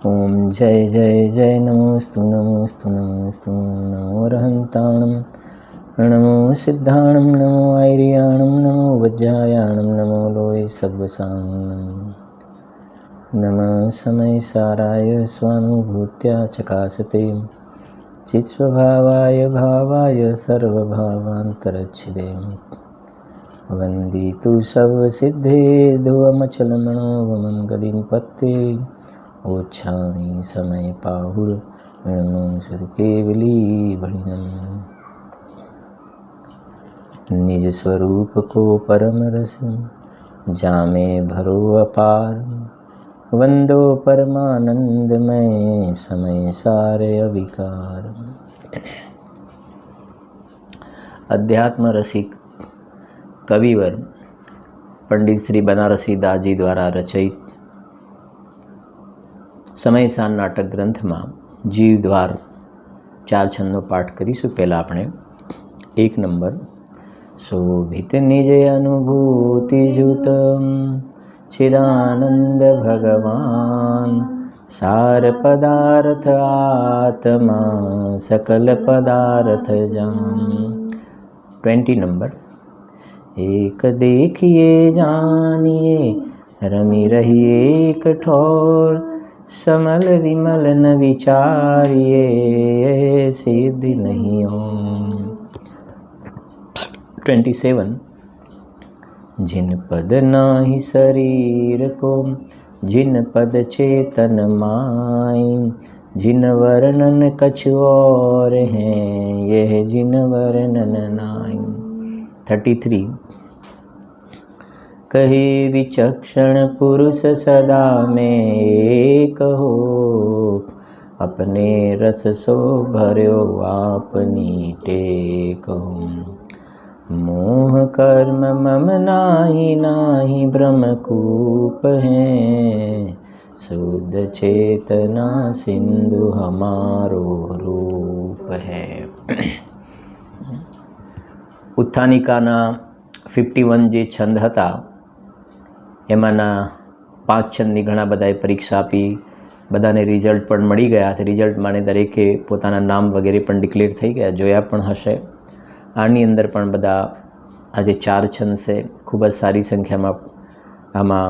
ओम जय जय जय नमोस्तु नमोस्तु नमोस्तु नमो रहंताणं नमो सिद्धाणं नमो आयर्याणं नमो वज्रायाणं नमो लोय सर्वसाङ्गं नमः समय साराय स्वानुभूत्या चकासते चित्स्वभावाय भावाय सर्वभावान्तरच्छिदे वन्दितु सर्वसिद्धे ध्रुवमचलमणोवमं गतिं पत्ते ओच्छामि समय पाहुर सुध केवली भणिनम। निज स्वरूप को परम रस जामे भरो अपार वंदो परमानंदमय समय सारे अविकार। अध्यात्म रसिक कविवर पंडित श्री बनारसी दास जी द्वारा रचित समय सान नाटक ग्रंथ में जीव द्वार 4 छंदों पाठ करीशुं। पहला आपणे 1 नंबर शोभित निज अनुभूति जुत चिदानंद भगवान सार पदार्थ आत्मा सकल पदार्थ जान। 20 नंबर एक देखिए जानिए रमी रहिए एक ठोर समल विमल न विचारिए सिद्धि नहीं हो। 27 जिन पद नाही शरीर को जिन पद चेतन माई जिन वर्णन कछु और हैं यह जिन वर्णन नाई। 33 कहे विचक्षण पुरुष सदा में एक हो अपने रस सो भर्यो आपनी टेक हो। मोह कर्म मम नाही नाही ब्रह्मकूप है शुद्ध चेतना सिंधु हमारो रूप है। उत्थानिकाना 51 जे छंद हता एमाना 5 छंदनी घणा बधाए परीक्षा आपी बधाने रिजल्ट पण मळी गया छे। रिजल्ट माने दरेके पोताना नाम वगैरे पण डिक्लेर थई गया जोया पण हशे। आनी अंदर पण बधा आज 4 छंद से खूब ज सारी संख्या में आमा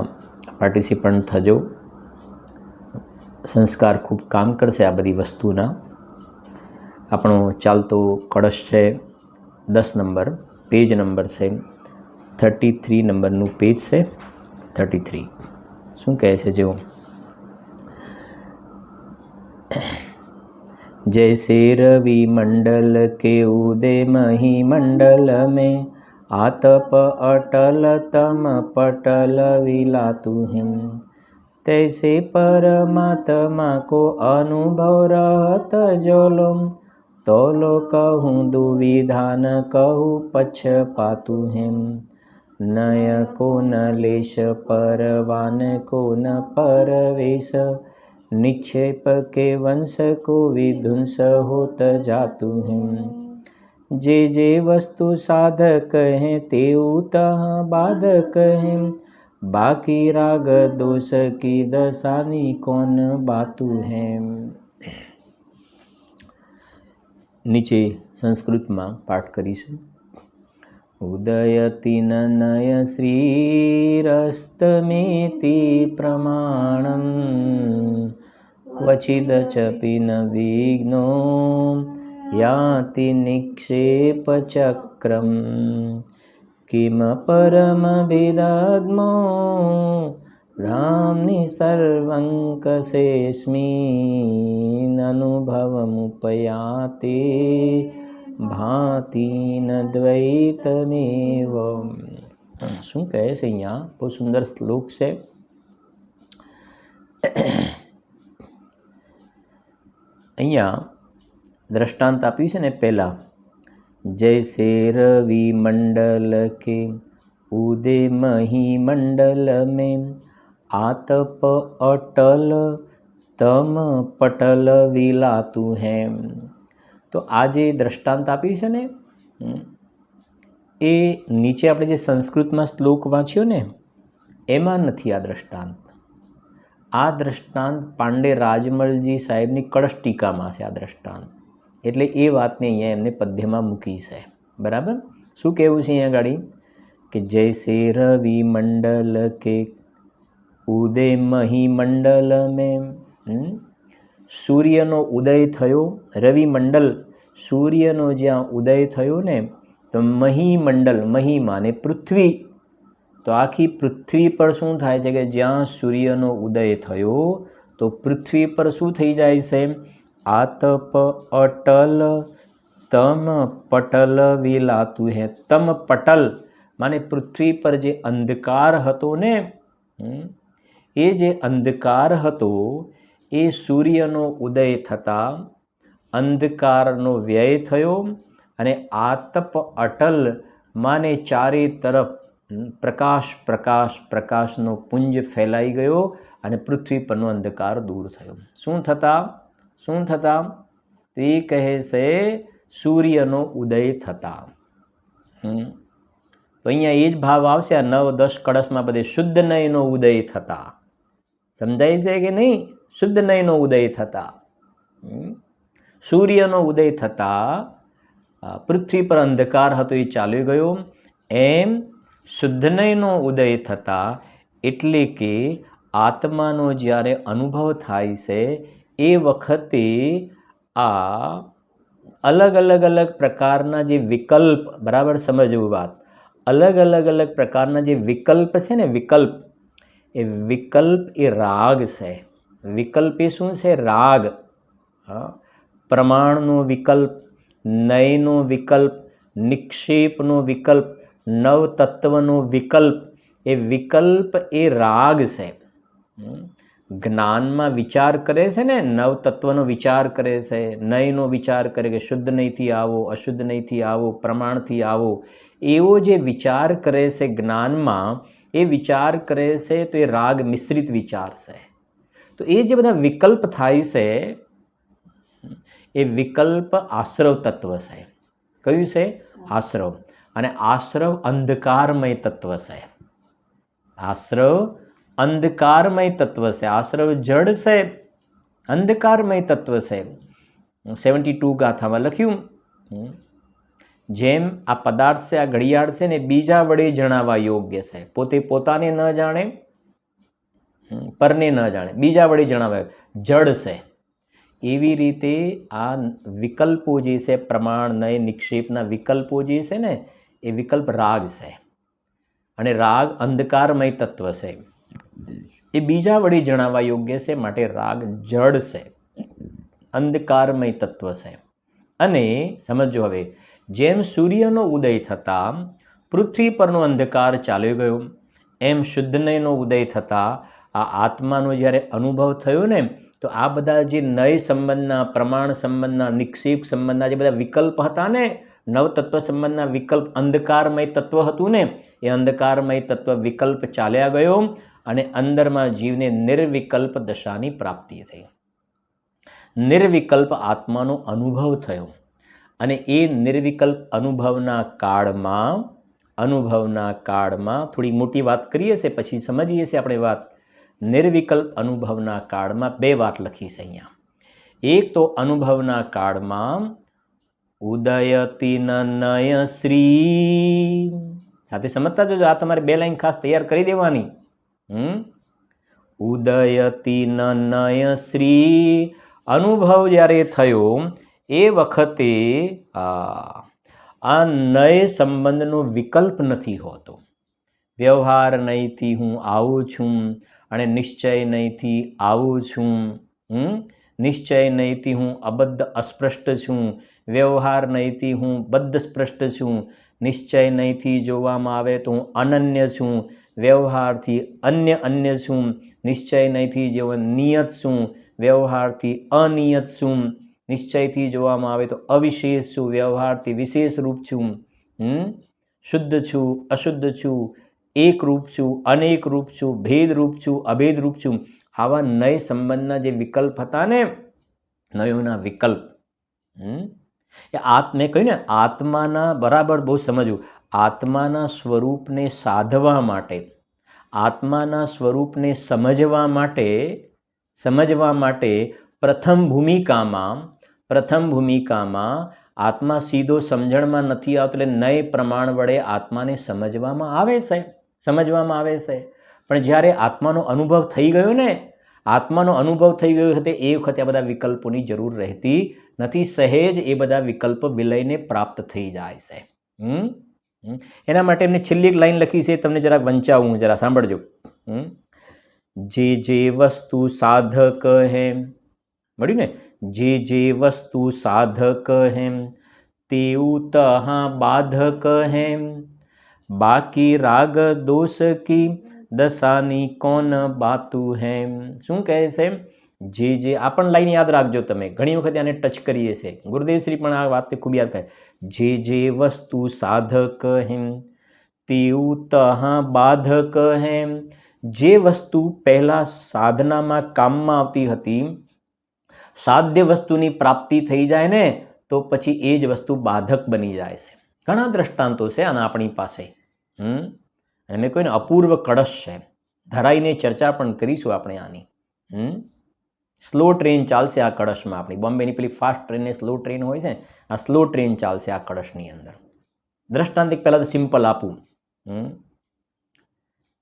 पार्टिसिपंट थजो। संस्कार खूब काम करशे आ बधी वस्तुना। आपणो चालतो कळश छे 10 नंबर पेज नंबर से 33 नंबरनु पेज से 33 શું કહે છે જો जैसे रवि मंडल के उदय मही मंडल में आतप अटल तम पटल विलातु हिम तैसे परमात्मा को अनुभव रहत जोलो तोलो कहूँ दुविधान कहूँ पक्षपातु हिम नय को न लेश परवान को न परवेश निक्षेप के वंश को विध्वंस होत जातु हिम जे जे वस्तु साधक हैं तेऊ तहाँ बाधक हैं बाकी राग दोष की दशानी कौन बातु हैं। नीचे संस्कृत में पाठ करीशुं। उदयति नय श्रीरस्तमेति प्रमाणं क्वचिदचपि न विघ्नो याति निक्षेपचक्रं किम परमभिदद्मो धाम्नि सर्वङ्कसेऽस्मिन्ननुभवमुपयाते भाति न द्वैतमेव। શું કહે છે અહીંયા બહુ સુંદર શ્લોક છે। અહીંયા દ્રષ્ટાંત આપ્યું છે ને પહેલા जैसे रवि मंडल के उदय मही मंडल में आतप अटल तम पटल विलातु है। तो आज दृष्टांत आप्યું છે ને એ નીચે આપણે જે સંસ્કૃતમાં શ્લોક વાંચ્યો ને એમાં નથી આ દ્રષ્ટાંત। આ દ્રષ્ટાંત પાંડે રાજમલજી સાહેબની કળશ ટીકામાં છે આ દ્રષ્ટાંત, એટલે એ વાતને અહીંયા એમને પદ્યમાં મૂકી છે. બરાબર. શું કહેવું છે અહીંયા ગાડી કે જૈસે રવિ મંડલ કે ઉદય મહી મંડલ મેં, સૂર્યનો ઉદય થયો, રવિ મંડલ સૂર્યનો જ્યાં ઉદય થયો ને તો મહી મંડલ, મહી માને પૃથ્વી, તો આખી પૃથ્વી પર શું થાય છે કે જ્યાં સૂર્યનો ઉદય થયો તો પૃથ્વી પર શું થઈ જાય છે? આતપ અટલ તમ પટલ વેલાતું હે. તમ પટલ માને પૃથ્વી પર જે અંધકાર હતો ને, એ જે અંધકાર હતો એ સૂર્યનો ઉદય થતાં અંધકારનો વ્યય થયો અને આતપ અટલ માને ચારે તરફ પ્રકાશ પ્રકાશ પ્રકાશનો પુંજ ફેલાઈ ગયો અને પૃથ્વી પરનો અંધકાર દૂર થયો. શું થતાં? તો એ કહે છે સૂર્યનો ઉદય થતાં. તો અહીંયા એ જ ભાવ આવશે આ 9, 10 કળશમાં બધે શુદ્ધ નયનો ઉદય થતાં. સમજાય છે કે નહીં? શુદ્ધ નયનો ઉદય થતાં, સૂર્યનો ઉદય થતાં પૃથ્વી પર અંધકાર હતો એ ચાલ્યો ગયો. એમ શુદ્ધ નયનો ઉદય થતાં એટલે કે આત્માનો જ્યારે અનુભવ થાય છે એ વખતે આ અલગ અલગ પ્રકારના જે વિકલ્પ, બરાબર સમજવું વાત, અલગ અલગ પ્રકારના જે વિકલ્પ છે ને, વિકલ્પ એ રાગ છે. વિકલ્પ એ શું છે? રાગ. પ્રમાણનો વિકલ્પ, નયનો વિકલ્પ, નિક્ષેપનો વિકલ્પ, નવતત્વનો વિકલ્પ, એ વિકલ્પ એ રાગ છે. જ્ઞાનમાં વિચાર કરે છે ને, નવતત્વનો વિચાર કરે છે, નયનો વિચાર કરે કે શુદ્ધ નયથી આવો, અશુદ્ધ નયથી આવો, પ્રમાણથી આવો, એવો જે વિચાર કરે છે જ્ઞાનમાં, એ વિચાર કરે છે તો એ રાગ મિશ્રિત વિચાર છે. તો એ જે બધા વિકલ્પ થાય છે એ વિકલ્પ આશ્રવ તત્વ છે. કયું છે? આશ્રવ. અને આશ્રવ અંધકારમય તત્વ છે. આશ્રવ અંધકારમય તત્વ છે. આશ્રવ જડ છે, અંધકારમય તત્વ છે. 72 ગાથામાં લખ્યું, જેમ આ પદાર્થ છે, આ ઘડિયાળ છે ને બીજા વડે જણાવવા યોગ્ય છે. પોતે પોતાને ન જાણે, પરને ન જાણે, બીજા વડે જણાવાય, જડ છે. એવી રીતે આ વિકલ્પો જે છે, પ્રમાણ, નય, નિક્ષેપના વિકલ્પો જે છે ને, એ વિકલ્પ રાગ છે. અને રાગ અંધકારમય તત્વ છે, એ બીજા વડે જણાવવા યોગ્ય છે, માટે રાગ જડ છે, અંધકારમય તત્વ છે. અને સમજો હવે, જેમ સૂર્યનો ઉદય થતાં પૃથ્વી પરનો અંધકાર ચાલ્યો ગયો, એમ શુદ્ધ નયનો ઉદય થતાં આ આત્માનો જ્યારે અનુભવ થયો ને, તો આ બધા જે નય સંબંધના, પ્રમાણ સંબંધના, નિક્ષેપ સંબંધના જે બધા વિકલ્પ હતા ને, નવતત્વ સંબંધના વિકલ્પ, અંધકારમય તત્વ હતું ને, એ અંધકારમય તત્વ વિકલ્પ ચાલ્યા ગયો અને અંદરમાં જીવને નિર્વિકલ્પ દશાની પ્રાપ્તિ થઈ. નિર્વિકલ્પ આત્માનો અનુભવ થયો. અને એ નિર્વિકલ્પ અનુભવના કાળમાં થોડી મોટી વાત કરીએ છે, પછી સમજીએ છીએ આપણે વાત. નિર્વિકલ્પ અનુભવના કાળમાં 2 વાત લખી છે અહીંયા. એક તો અનુભવના કાળમાં ઉદયતિ નય શ્રી, સાથે સમજતા જજો, આ તમારે 2 લાઈન ખાસ તૈયાર કરી દેવાની. ઉદયતિ નય શ્રી, અનુભવ જ્યારે થયો એ વખતે આ નય સંબંધનો વિકલ્પ નથી હોતો. વ્યવહાર નયથી હું આવું છું અને નિશ્ચય નયથી આવું છું. નિશ્ચય નયથી હું અબદ્ધ અસ્પૃષ્ટ છું, વ્યવહાર નયથી હું બદ્ધ સ્પૃષ્ટ છું. નિશ્ચય નયથી જોવામાં આવે તો હું અનન્ય છું, વ્યવહારથી અન્ય છું. નિશ્ચય નયથી જેવો નિયત છું, વ્યવહારથી અનિયત છું. નિશ્ચયથી જોવામાં આવે તો અવિશેષ છું, વ્યવહારથી વિશેષ રૂપ છું. શુદ્ધ છું, અશુદ્ધ છું, એક રૂપ છું, અનેક રૂપ છું, ભેદ રૂપ છું, અભેદ રૂપ છું. આવા નય સંબંધના જે વિકલ્પ હતા ને, નયોના વિકલ્પ, મેં કહ્યું ને, આત્માના, બરાબર બહુ સમજવું, આત્માના સ્વરૂપને સાધવા માટે, આત્માના સ્વરૂપને સમજવા માટે સમજવા માટે પ્રથમ ભૂમિકામાં આત્મા સીધો સમજણમાં નથી આવતો, એટલે નય પ્રમાણ વડે આત્માને સમજવામાં આવે છે. પણ જ્યારે આત્માનો અનુભવ થઈ ગયો ને, એ વખતે આ બધા વિકલ્પોની જરૂર રહેતી નથી. સહેજ એ બધા વિકલ્પ વિલયને પ્રાપ્ત થઈ જાય છે. એના માટે એમને છેલ્લી એક લાઈન લખી છે, તમને જરાક વંચાવું, જરા સાંભળજો. જે વસ્તુ સાધક હે, મળ્યું ને, જે વસ્તુ સાધક હે તેવું તહા બાધક હે, બાકી રાગ દોષ કી દશાની કોન બાતું હે. શું કહે છે? જે આ પણ લાઈન યાદ રાખજો તમે, ઘણી વખત આને ટચ કરીએ છીએ. ગુરુદેવશ્રી પણ આ વાતને ખૂબ યાદ કરે. જે વસ્તુ સાધક હે તેવું તહા બાધક હે. જે વસ્તુ પહેલા સાધનામાં કામમાં આવતી હતી, સાધ્ય વસ્તુની પ્રાપ્તિ થઈ જાય ને તો પછી એ જ વસ્તુ બાધક બની જાય છે. ઘણા દ્રષ્ટાંતો છે આના આપણી પાસે. અને મેં કોઈને અપૂર્વ કળશ છે, ધરાઈને ચર્ચા પણ કરીશું આપણે આની. સ્લો ટ્રેન ચાલશે આ કળશમાં આપણી. બોમ્બેની પેલી ફાસ્ટ ટ્રેન ને સ્લો ટ્રેન હોય છે, આ સ્લો ટ્રેન ચાલશે આ કળશની અંદર. દ્રષ્ટાંત પહેલાં તો સિમ્પલ આપું.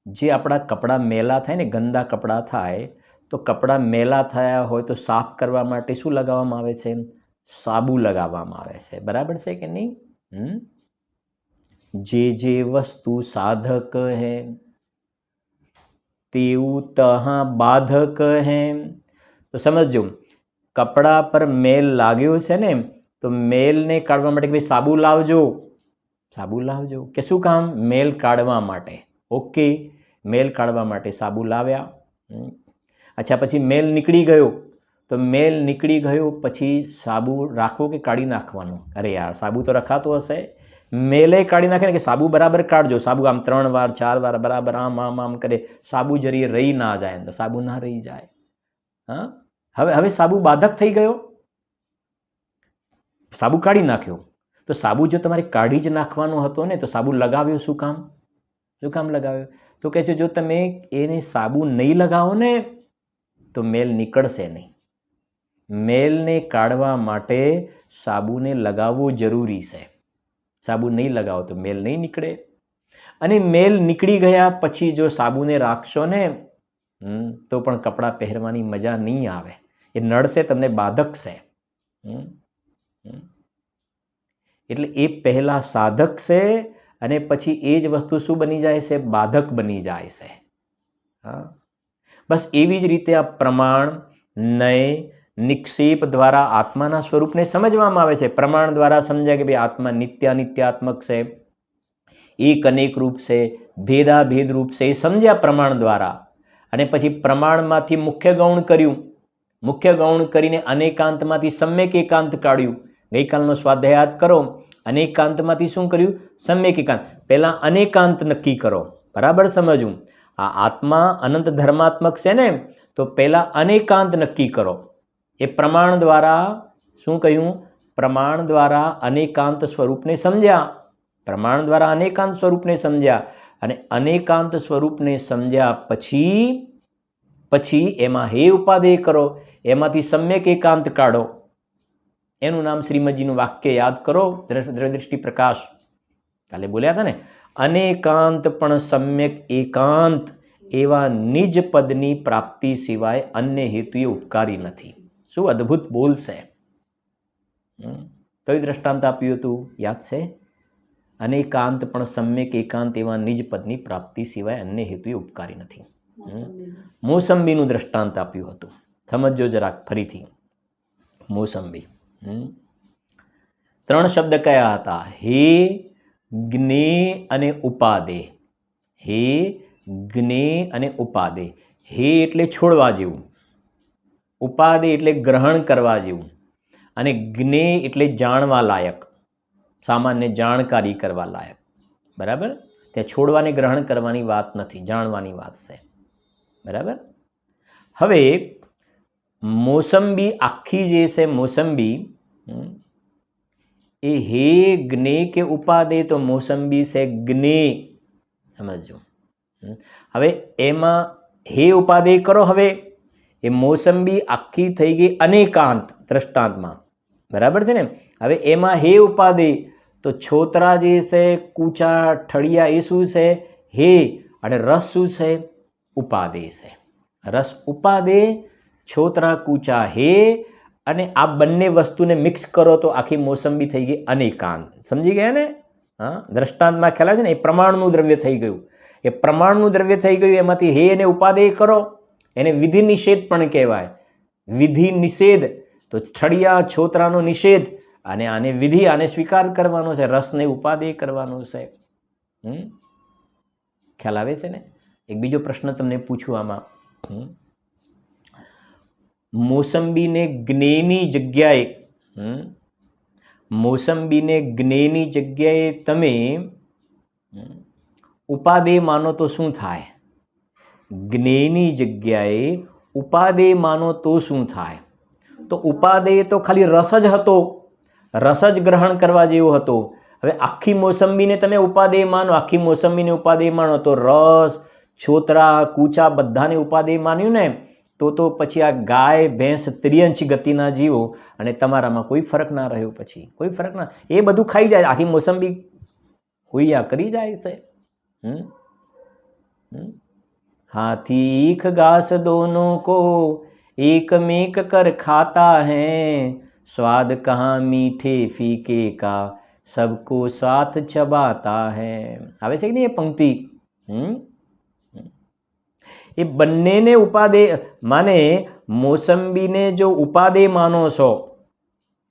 જે આપણા કપડાં મેલા થાય ને, ગંદા કપડાં થાય, તો કપડાં મેલા થયા હોય તો સાફ કરવા માટે શું લગાવવામાં આવે છે? સાબુ લગાવવામાં આવે છે. બરાબર છે કે નહીં? જે વસ્તુ સાધક હે તેવું તહા બાધક હે. તો સમજો, કપડા પર મેલ લાગ્યો છે ને, તો મેલને કાઢવા માટે ભાઈ સાબુ લાવજો. કે શું કામ? મેલ કાઢવા માટે. ઓકે, મેલ કાઢવા માટે સાબુ લાવ્યા. અચ્છા, પછી મેલ નીકળી ગયો, તો મેલ નીકળી ગયો પછી સાબુ રાખવો કે કાઢી નાખવાનો? અરે યાર, સાબુ તો રખાતો હશે. મેલે કાઢી નાખે ને કે સાબુ બરાબર કાઢજો. સાબુ આમ 3 વાર 4 વાર બરાબર આમ કરે, સાબુ જરી રહી ના જાય અંદર, સાબુ ના રહી જાય. હવે સાબુ બાધક થઈ ગયો. સાબુ કાઢી નાખ્યો, તો સાબુ જો તમારે કાઢી જ નાખવાનો હતો ને, તો સાબુ લગાવ્યો શું કામ લગાવ્યો? તો કહે છે, જો તમે એને સાબુ નહીં લગાવો ને તો મેલ નીકળશે નહીં. મેલને કાઢવા માટે સાબુને લગાવવો જરૂરી છે. સાબુ નહીં લગાવો તો મેલ નહીં નીકળે. અને મેલ નીકળી ગયા પછી જો સાબુને રાખશો ને તો પણ કપડાં પહેરવાની મજા નહીં આવે. એ નડશે તમને, બાધક છે. એટલે એ પહેલા સાધક છે અને પછી એ જ વસ્તુ શું બની જાય છે? બાધક બની જાય છે. બસ એવી જ રીતે આ પ્રમાણ, નય, નિક્ષેપ દ્વારા આત્માના સ્વરૂપને સમજવામાં આવે છે. પ્રમાણ દ્વારા સમજાય કે ભાઈ આત્મા નિત્યાત્મક છે, એક અનેક રૂપ છે, ભેદાભેદ રૂપ છે, એ સમજ્યા પ્રમાણ દ્વારા. અને પછી પ્રમાણમાંથી મુખ્ય ગૌણ કર્યું, મુખ્ય ગૌણ કરીને અનેકાંતમાંથી સમ્યક એકાંત કાઢ્યું. ગઈકાલનો સ્વાધ્યાય યાદ કરો. અનેકાંતમાંથી શું કર્યું? સમ્યક એકાંત. પહેલા અનેકાંત નક્કી કરો. બરાબર સમજવું. આ આત્મા અનંત ધર્માત્મક છે ને, તો પહેલા અનેકાંત નક્કી કરો. એ પ્રમાણ દ્વારા શું કહ્યું? પ્રમાણ દ્વારા અનેકાંત સ્વરૂપને સમજ્યા. અને અનેકાંત સ્વરૂપને સમજ્યા પછી એમાં હે ઉપાદેય કરો, એમાંથી સમ્યક એકાંત કાઢો. એનું નામ શ્રીમદજીનું વાક્ય યાદ કરો, દ્રષ્ટિ પ્રકાશ. કાલે બોલ્યા હતા ને, અનેકાંત પણ સમ્યક એકાંત એવા નિજ પદની પ્રાપ્તિ સિવાય અન્ય હેતુએ ઉપકારી નથી. શું અદ્ભુત બોલશે! કયું દ્રષ્ટાંત આપ્યું હતું? યાદ છે? અનેકાંત પણ સમ્યક એકાંત એવા નિજ પદની પ્રાપ્તિ સિવાય અન્ય હેતુએ ઉપકારી નથી. મોસંબીનું દ્રષ્ટાંત આપ્યું હતું. સમજો જરાક ફરીથી. મોસંબી 3 શબ્દ કયા હતા? હે, જ્ઞે અને ઉપાદે. હે, જ્ઞે અને ઉપાદે. હે એટલે છોડવા જેવું, ઉપાદે એટલે ગ્રહણ કરવા જેવું, અને જ્ઞે એટલે જાણવા લાયક, સામાન્ય જાણકારી કરવા લાયક. બરાબર? ત્યાં છોડવાને ગ્રહણ કરવાની વાત નથી, જાણવાની વાત છે. બરાબર? હવે મોસંબી આખી જે છે મોસંબી, એ હે, જ્ઞે કે ઉપાદે, તો મોસંબી છે જ્ઞે. સમજો. હવે એમાં હે ઉપાદે કરો. હવે એ મોસંબી આખી થઈ ગઈ અનેકાંત દ્રષ્ટાંતમાં, બરાબર છે ને. હવે એમાં હે ઉપાદેય, તો છોતરા જે છે, કૂચા, ઠળિયા એ શું છે? હે. અને રસ શું છે? ઉપાદેય છે. રસ ઉપાદેય, છોતરા કૂચા હે, અને આ બંને વસ્તુને મિક્સ કરો તો આખી મોસંબી થઈ ગઈ અનેકાંત. સમજી ગયા ને? હા, દ્રષ્ટાંતમાં ખ્યાલ છે ને, એ પ્રમાણનું દ્રવ્ય થઈ ગયું. એ પ્રમાણનું દ્રવ્ય થઈ ગયું, એમાંથી હે અને ઉપાદેય કરો, એને વિધિ નિષેધ પણ કહેવાય. વિધિ નિષેધ, તો ઠળિયા છોતરાનો નિષેધ, અને આને વિધિ, આને સ્વીકાર કરવાનો છે, રસને ઉપાદેય કરવાનો છે. ખ્યાલ આવે છે ને? એક બીજો પ્રશ્ન તમને પૂછું આમાં. મોસંબીને જ્ઞેની જગ્યાએ, મોસંબીને જ્ઞેની જગ્યાએ તમે ઉપાદેય માનો તો શું થાય? જ્ઞેની જગ્યાએ ઉપાદેય માનો તો શું થાય? તો ઉપાદેય તો ખાલી રસ જ હતો, રસ જ ગ્રહણ કરવા જેવો હતો. હવે આખી મોસંબીને તમે ઉપાદેય માનો, આખી મોસંબીને ઉપાદેય માનો, તો રસ, છોતરા, કૂચા બધાને ઉપાદેય માન્યું ને, તો પછી આ ગાય, ભેંસ, ત્રિયંચ ગતિના જીવો, અને તમારામાં કોઈ ફરક ના રહ્યો. પછી કોઈ ફરક ના, એ બધું ખાઈ જાય, આખી મોસંબી હુઈયા કરી જાય છે. हाथी ईख घास दोनों को एक मेक कर खाता है, स्वाद कहाँ मीठे फीके का सबको साथ चबाता है. આવે છે કે નહીં એ પંક્તિ? એ બંનેને ઉપાદેય માને. મોસંબીને જો ઉપાદેય માનો છો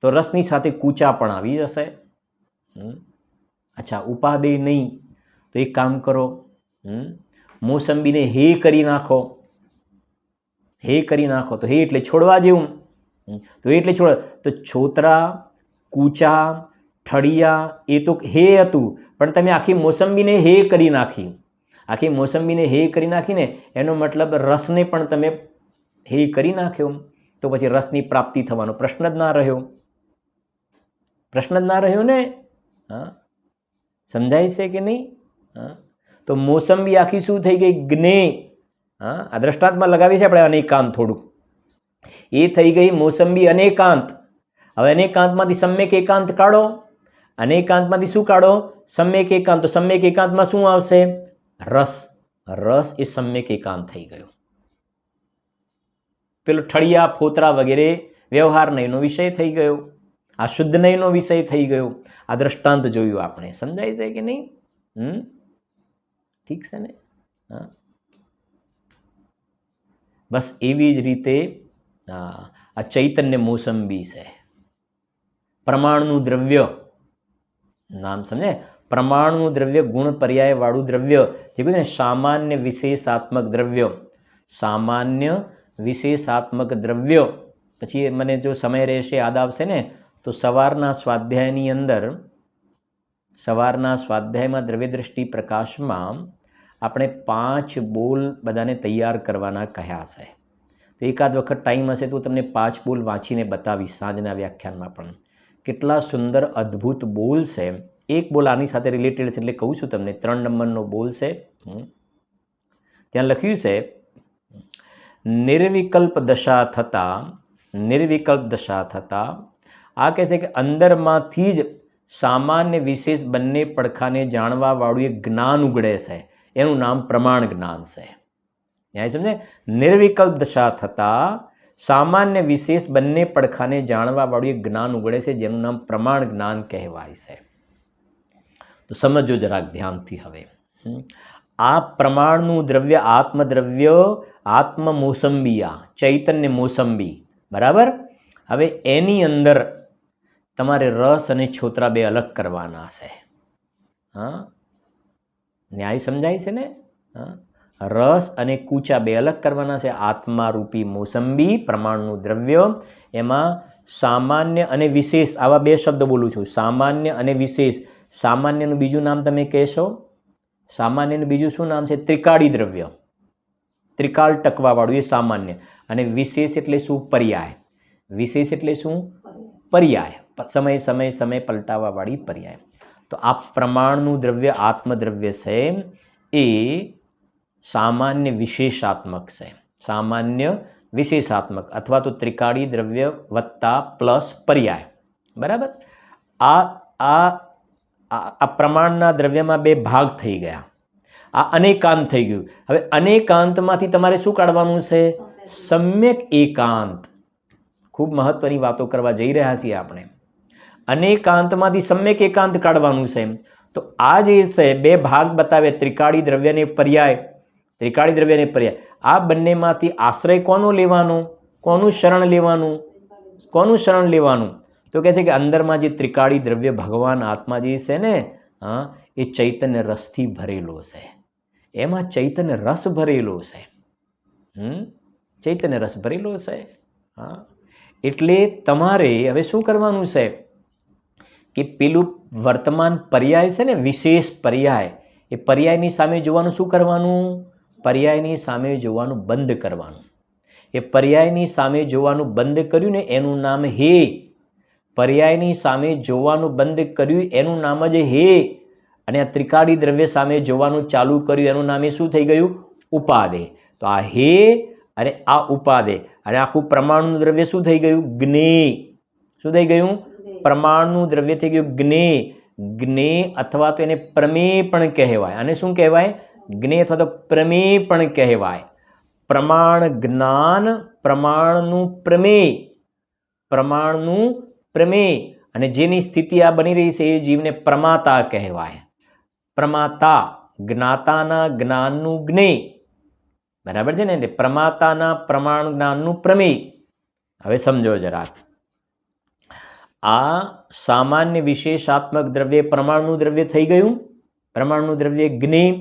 તો રસની સાથે કૂચા પણ આવી જશે. અચ્છા, ઉપાદેય નહીં તો એક કામ કરો, મોસંબીને હે કરી નાખો. હે કરી નાખો તો હે એટલે છોડવા જેવું, તો એટલે છોડ, તો છોતરા, કૂચા, ઠળિયા એ તો હે હતું, પણ તમે આખી મોસંબીને હે કરી નાખી. આખી મોસંબીને હે કરી નાખીને એનો મતલબ રસને પણ તમે હે કરી નાખ્યો, તો પછી રસની પ્રાપ્તિ થવાનો પ્રશ્ન જ ના રહ્યો. પ્રશ્ન જ ના રહ્યો ને. હા, સમજાય છે કે નહીં? હા, તો મોસંબી આખી શું થઈ ગઈ? જ્ઞે. હા, આ દ્રષ્ટાંતમાં લગાવી છે આપણે અનેકાંત થોડુંક. એ થઈ ગઈ મોસંબી અનેકાંત. હવે અનેકાંતમાંથી સમ્યક એકાંત કાઢો. અનેકાંતમાંથી શું કાઢો? સમ્યક એકાંત. તો સમ્યક એકાંતમાં શું આવશે? રસ. રસ એ સમ્યક એકાંત થઈ ગયો. પેલો ઠળિયા, ફોતરા વગેરે વ્યવહાર નયનો વિષય થઈ ગયો, આ શુદ્ધ નયનો વિષય થઈ ગયો. આ દ્રષ્ટાંત જોયું આપણે. સમજાય છે કે નહીં? ઠીક છે ને? હા, બસ એવી જ રીતે આ ચૈતન્ય મોસંબી છે. પ્રમાણનું દ્રવ્ય નામ સમજે. પ્રમાણનું દ્રવ્ય, ગુણ પર્યાય વાળું દ્રવ્ય, જે કહ્યું ને સામાન્ય વિશેષાત્મક દ્રવ્ય. સામાન્ય વિશેષાત્મક દ્રવ્ય. પછી મને જો સમય રહેશે યાદ આવશે ને, તો સવારના સ્વાધ્યાયની અંદર, સવારના સ્વાધ્યાયમાં દ્રવ્ય દ્રષ્ટિ પ્રકાશમાં આપણે 5 બોલ બધાને તૈયાર કરવાના કહ્યા છે. તો એકાદ વખત ટાઈમ હશે તો તમને 5 બોલ વાંચીને બતાવીશ સાંજના વ્યાખ્યાનમાં પણ. કેટલા સુંદર અદ્ભુત બોલ છે. એક બોલ આની સાથે રિલેટેડ છે એટલે કહું છું તમને. 3 નંબરનો બોલ છે. ત્યાં લખ્યું છે, નિર્વિકલ્પ દશા થતાં, નિર્વિકલ્પ દશા થતાં, આ કહે છે કે અંદરમાંથી જ સામાન્ય વિશેષ બંને પડખાને જાણવા વાળું એક જ્ઞાન ઉગડે છે. એનું નામ પ્રમાણ જ્ઞાન છે. ન્યાય સમજે? નિર્વિકલ્પ દશા થતાં સામાન્ય વિશેષ બંને પડખાને જાણવા વાળું એક જ્ઞાન ઉગડે છે, જેનું નામ પ્રમાણ જ્ઞાન કહેવાય છે. તો સમજો જરાક ધ્યાનથી. હવે આ પ્રમાણનું દ્રવ્ય, આત્મદ્રવ્ય, આત્મ મોસંબિયા, ચૈતન્ય મોસંબી, બરાબર. હવે એની અંદર તમારે રસ અને છોતરા બે અલગ કરવાના છે. હા, ન્યાય સમજાય છે ને? હા, રસ અને કૂચા બે અલગ કરવાના છે. આત્મા રૂપી મોસંબી, પ્રમાણનું દ્રવ્ય, એમાં સામાન્ય અને વિશેષ, આવા 2 શબ્દ બોલું છું, સામાન્ય અને વિશેષ. સામાન્યનું બીજું નામ તમે કહેશો? સામાન્યનું બીજું શું નામ છે? ત્રિકાળી દ્રવ્ય. ત્રિકાળ ટકવાવાળું એ સામાન્ય. અને વિશેષ એટલે શું? પર્યાય. વિશેષ એટલે શું? પર્યાય. સમય સમય સમય પલટાવાવાળી પર્યાય. તો આ પ્રમાણનું દ્રવ્ય, આત્મદ્રવ્ય છે, એ સામાન્ય વિશેષાત્મક છે. સામાન્ય વિશેષાત્મક અથવા તો ત્રિકાળી દ્રવ્ય વત્તા પ્લસ પર્યાય. બરાબર. આ આ આ પ્રમાણના દ્રવ્યમાં બે ભાગ થઈ ગયા. આ અનેકાંત થઈ ગયું. હવે અનેકાંતમાંથી તમારે શું કાઢવાનું છે? સમ્યક એકાંત. ખૂબ મહત્વની વાતો કરવા જઈ રહ્યા છીએ આપણે. અનેકાંતમાંથી સમ્યક એકાંત કાઢવાનું છે. તો આ જે છે બે ભાગ બતાવે, ત્રિકાળી દ્રવ્યને પર્યાય, ત્રિકાળી દ્રવ્યને પર્યાય. આ બંનેમાંથી આશ્રય કોનો લેવાનો? કોનું શરણ લેવાનું? કોનું શરણ લેવાનું? તો કહે છે કે અંદરમાં જે ત્રિકાળી દ્રવ્ય ભગવાન આત્મા જે છે ને, હા, એ ચૈતન્ય રસથી ભરેલો છે. એમાં ચૈતન્ય રસ ભરેલો છે. ચૈતન્ય રસ ભરેલો છે. હા, એટલે તમારે હવે શું કરવાનું છે કે પેલું વર્તમાન પર્યાય છે ને, વિશેષ પર્યાય, એ પર્યાયની સામે જોવાનું શું કરવાનું? પર્યાયની સામે જોવાનું બંધ કરવાનું. એ પર્યાયની સામે જોવાનું બંધ કર્યું ને એનું નામ હે. પર્યાયની સામે જોવાનું બંધ કર્યું એનું નામ જ હે. અને આ ત્રિકાળી દ્રવ્ય સામે જોવાનું ચાલુ કર્યું એનું નામ શું થઈ ગયું? ઉપાદે. તો આ હે અને આ ઉપાદે અને આખું પ્રમાણનું દ્રવ્ય શું થઈ ગયું? જ્ઞેય. શું થઈ ગયું? પ્રમાણનું દ્રવ્ય થઈ ગયું જ્ઞેય. જ્ઞેય અથવા તો એને પ્રમેય પણ કહેવાય. અને શું કહેવાય? જ્ઞેય અથવા તો પ્રમેય પણ કહેવાય. પ્રમાણ જ્ઞાન, પ્રમાણનું પ્રમેય, પ્રમાણનું પ્રમેય. અને જેની સ્થિતિ આ બની રહી છે એ જીવને પ્રમાતા કહેવાય. પ્રમાતા, જ્ઞાતાના જ્ઞાનનું જ્ઞેય. બરાબર છે ને? એટલે પ્રમાતાના પ્રમાણ જ્ઞાનનું પ્રમેય. હવે સમજો જરાક. આ સામાન્ય વિશેષાત્મક દ્રવ્ય પ્રમાણનું દ્રવ્ય થઈ ગયું. પ્રમાણનું દ્રવ્ય જ્ઞેય.